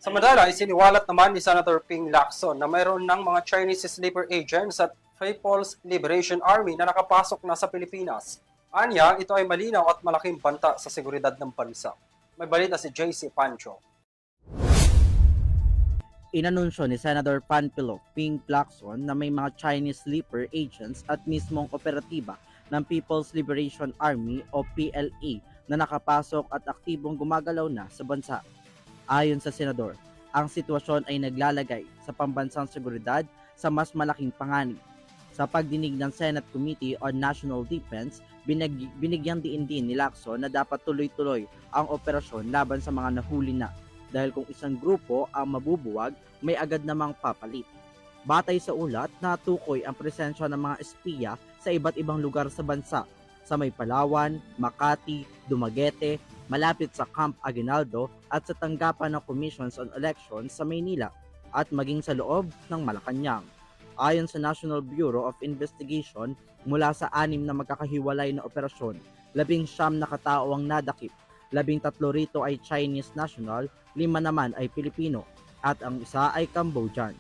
Samantala, isiniwalat naman ni Senator Ping Lacson na mayroon ng mga Chinese sleeper agents at People's Liberation Army na nakapasok na sa Pilipinas. Anya, ito ay malinaw at malaking banta sa seguridad ng bansa. May balita si JC Pancho. Inanunsyo ni Senator Panfilo Ping Lacson na may mga Chinese sleeper agents at mismong operatiba ng People's Liberation Army o PLA na nakapasok at aktibong gumagalaw na sa bansa. Ayon sa senador, ang sitwasyon ay naglalagay sa pambansang seguridad sa mas malaking panganib. Sa pagdinig ng Senate Committee on National Defense, binigyang diin din ni Lacson na dapat tuloy-tuloy ang operasyon laban sa mga nahuli na dahil kung isang grupo ang mabubuwag, may agad namang papalit. Batay sa ulat, natukoy ang presensya ng mga espiya sa iba't ibang lugar sa bansa, sa may Palawan, Makati, Dumaguete, malapit sa Camp Aguinaldo at sa tanggapan ng Commissions on Elections sa Maynila at maging sa loob ng Malacanang. Ayon sa National Bureau of Investigation, mula sa 6 na magkakahiwalay na operasyon, 19 na katao ang nadakip, 13 rito ay Chinese national, 5 naman ay Pilipino at ang isa ay Cambodian.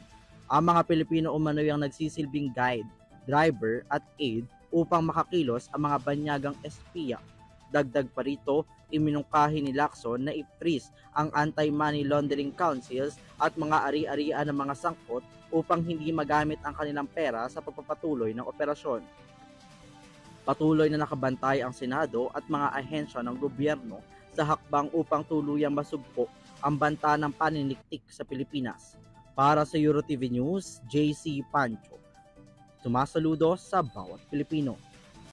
Ang mga Pilipino umano'y ang nagsisilbing guide, driver at aid upang makakilos ang mga banyagang espiya. Dagdag pa rito, iminungkahi ni Lacson na i-freeze ang Anti-Money Laundering Councils at mga ari-arian ng mga sangkot upang hindi magamit ang kanilang pera sa pagpapatuloy ng operasyon. Patuloy na nakabantay ang Senado at mga ahensya ng gobyerno sa hakbang upang tuluyang masugpo ang banta ng paniniktik sa Pilipinas. Para sa EuroTV News, JC Pancho. Sumasaludo sa bawat Pilipino.